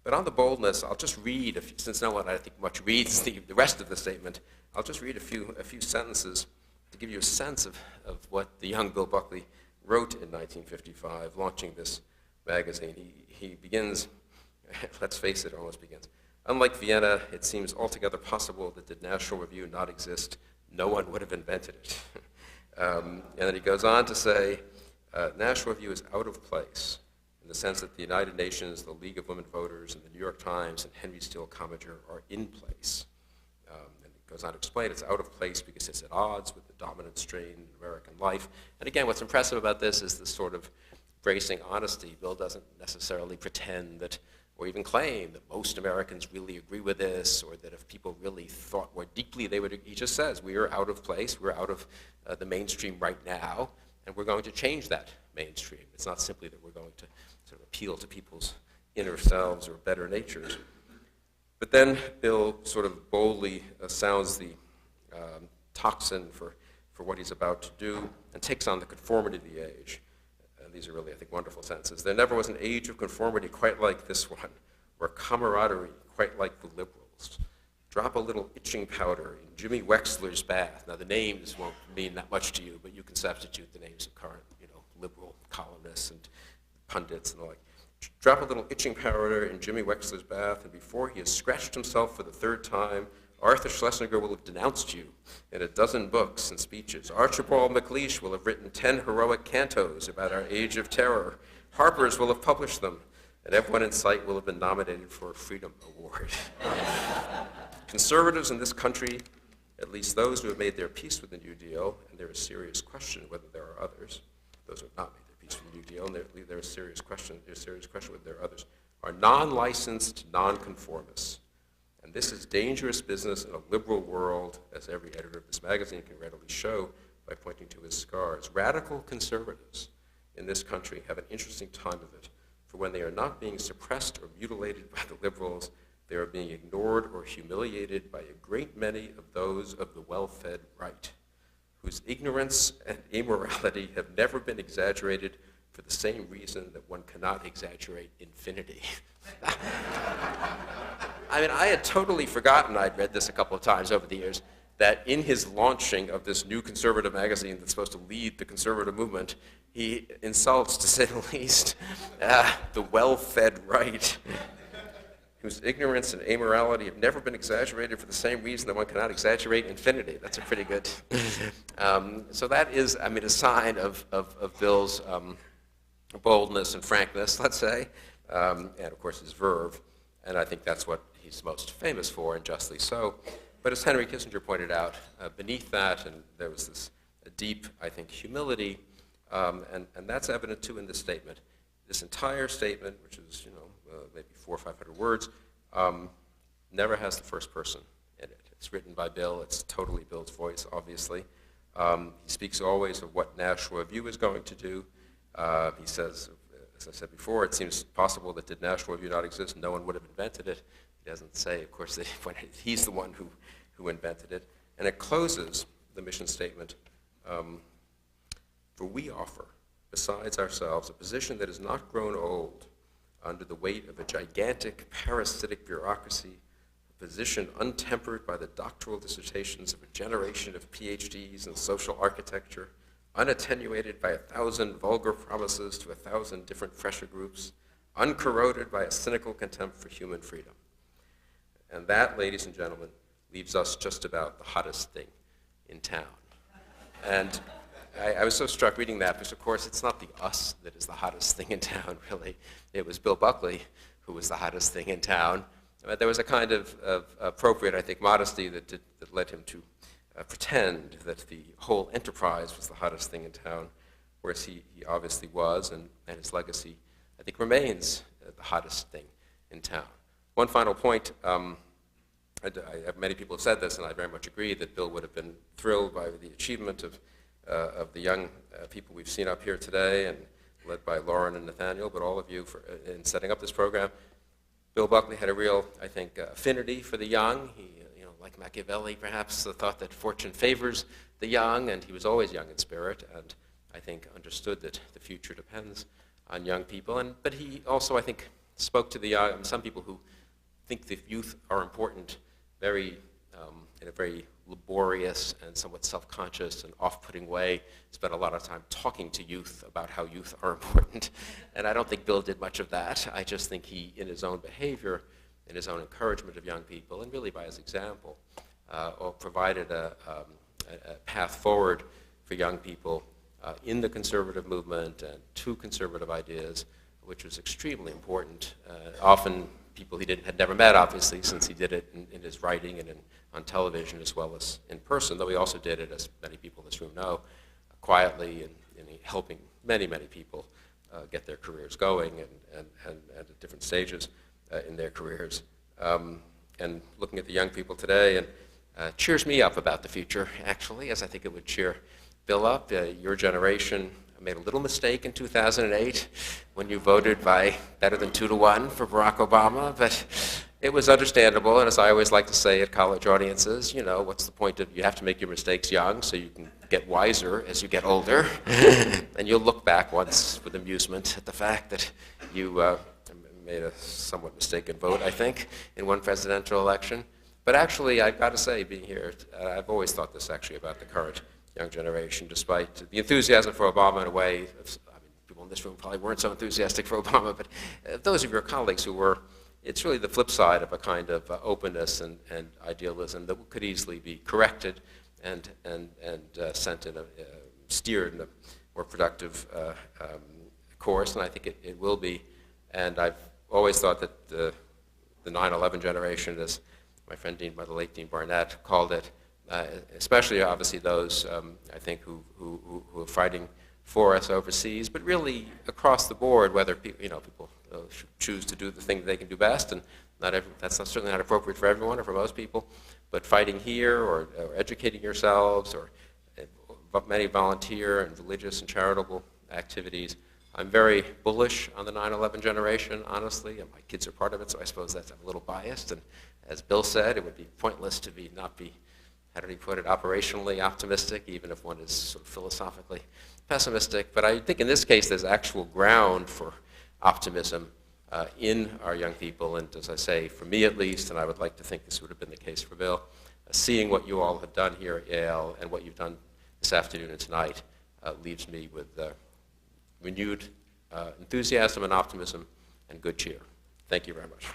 But on the boldness, I'll just read, since no one I think much reads the rest of the statement, I'll just read a few sentences to give you a sense of what the young Bill Buckley wrote in 1955, launching this magazine. He begins, let's face it, almost begins. Unlike Vienna, it seems altogether possible that did National Review not exist, no one would have invented it. And then he goes on to say, National Review is out of place in the sense that the United Nations, the League of Women Voters, and the New York Times, and Henry Steele Commager are in place. And it goes on to explain it's out of place because it's at odds with the dominant strain in American life. And again, what's impressive about this is this sort of bracing honesty. Bill doesn't necessarily pretend that, or even claim that most Americans really agree with this, or that if people really thought more deeply, they would. He just says, we are out of place, we're out of the mainstream right now, and we're going to change that mainstream. It's not simply that we're going to sort of appeal to people's inner selves or better natures. But then Bill sort of boldly sounds the tocsin for what he's about to do and takes on the conformity of the age. These are really, I think, wonderful sentences. There never was an age of conformity quite like this one, or camaraderie quite like the liberals. Drop a little itching powder in Jimmy Wexler's bath. Now, the names won't mean that much to you, but you can substitute the names of current, liberal columnists and pundits and the like. Drop a little itching powder in Jimmy Wexler's bath, and before he has scratched himself for the third time, Arthur Schlesinger will have denounced you in a dozen books and speeches. Archibald MacLeish will have written 10 heroic cantos about our age of terror. Harper's will have published them, and everyone in sight will have been nominated for a Freedom Award. Conservatives in this country, at least those who have made their peace with the New Deal, and there is serious question whether there are others, those who have not made their peace with the New Deal, and there is serious question whether there are others, are non-licensed nonconformists. And this is dangerous business in a liberal world, as every editor of this magazine can readily show by pointing to his scars. Radical conservatives in this country have an interesting time of it, for when they are not being suppressed or mutilated by the liberals, they are being ignored or humiliated by a great many of those of the well-fed right, whose ignorance and immorality have never been exaggerated for the same reason that one cannot exaggerate infinity. I mean, I had totally forgotten, I'd read this a couple of times over the years, that in his launching of this new conservative magazine that's supposed to lead the conservative movement, he insults, to say the least, the well-fed right, whose ignorance and amorality have never been exaggerated for the same reason that one cannot exaggerate infinity. That's a pretty good. So that is, I mean, a sign of Bill's boldness and frankness, let's say, and of course his verve. And I think that's what he's most famous for, and justly so. But as Henry Kissinger pointed out, beneath that, and there was this deep, I think, humility, and that's evident too in this statement. This entire statement, which is, maybe 400 or 500 words, never has the first person in it. It's written by Bill. It's totally Bill's voice, obviously. He speaks always of what National Review is going to do. He says, as I said before, it seems possible that did National Review not exist, no one would have invented it. He doesn't say, of course, that he's the one who invented it. And it closes the mission statement, for we offer, besides ourselves, a position that has not grown old under the weight of a gigantic parasitic bureaucracy, a position untempered by the doctoral dissertations of a generation of PhDs in social architecture, unattenuated by 1,000 vulgar promises to 1,000 different pressure groups, uncorroded by a cynical contempt for human freedom. And that, ladies and gentlemen, leaves us just about the hottest thing in town. And I was so struck reading that because, of course, it's not the us that is the hottest thing in town, really. It was Bill Buckley who was the hottest thing in town. But there was a kind of appropriate, I think, modesty that led him to pretend that the whole enterprise was the hottest thing in town, whereas he obviously was, and his legacy, I think, remains the hottest thing in town. One final point, many people have said this, and I very much agree, that Bill would have been thrilled by the achievement of the young people we've seen up here today, and led by Lauren and Nathaniel, but all of you in setting up this program. Bill Buckley had a real, I think, affinity for the young. He, like Machiavelli, perhaps, thought that fortune favors the young, and he was always young in spirit, and I think understood that the future depends on young people. But he also, I think, spoke to the young, some people who think the youth are important in a very laborious and somewhat self-conscious and off-putting way, spent a lot of time talking to youth about how youth are important. And I don't think Bill did much of that. I just think he, in his own behavior, in his own encouragement of young people, and really by his example, provided a path forward for young people in the conservative movement and to conservative ideas, which was extremely important. Often people he had never met, obviously, since he did it in his writing and on television as well as in person, though he also did it, as many people in this room know, quietly and helping many, many people get their careers going and at different stages in their careers. And looking at the young people today, and cheers me up about the future, actually, as I think it would cheer Bill up. Your generation made a little mistake in 2008 when you voted by better than 2-1 for Barack Obama, but it was understandable, and as I always like to say at college audiences, you know, what's the point of, you have to make your mistakes young so you can get wiser as you get older, and you'll look back once with amusement at the fact that you made a somewhat mistaken vote, I think, in one presidential election. But actually, I've got to say, being here, I've always thought this actually about the current young generation, despite the enthusiasm for Obama in a way. I mean, people in this room probably weren't so enthusiastic for Obama, but those of your colleagues who were, it's really the flip side of a kind of openness and idealism that could easily be corrected and sent in steered in a more productive course, and I think it will be. And I've always thought that the 9/11 generation, as my friend the late Dean Barnett called it, especially obviously those I think who are fighting for us overseas, but really across the board, whether people choose to do the thing that they can do best, and that's certainly not appropriate for everyone or for most people, but fighting here or educating yourselves or many volunteer and religious and charitable activities. I'm very bullish on the 9/11 generation, honestly, and my kids are part of it, so I suppose that's a little biased. And as Bill said, it would be pointless to not be, how did he put it, operationally optimistic, even if one is sort of philosophically pessimistic. But I think in this case, there's actual ground for optimism in our young people. And as I say, for me at least, and I would like to think this would have been the case for Bill, seeing what you all have done here at Yale and what you've done this afternoon and tonight leaves me with renewed enthusiasm and optimism and good cheer. Thank you very much.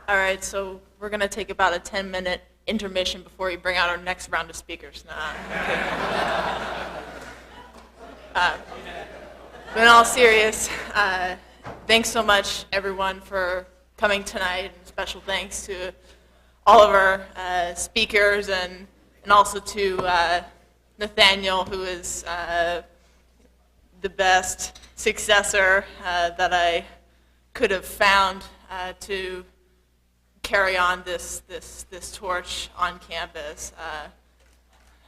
All right, so we're going to take about a 10-minute intermission before we bring out our next round of speakers. But in all seriousness, thanks so much, everyone, for coming tonight, and special thanks to all of our speakers and also to Nathaniel, who is the best successor that I could have found to carry on this torch on campus.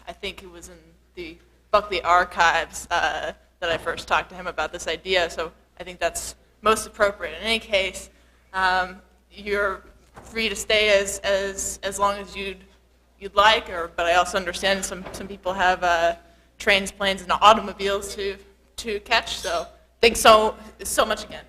I think it was in the Buckley archives that I first talked to him about this idea, so I think that's most appropriate. In any case, you're free to stay as long as you'd like, but I also understand some people have trains, planes, and automobiles to catch. So thanks so much again.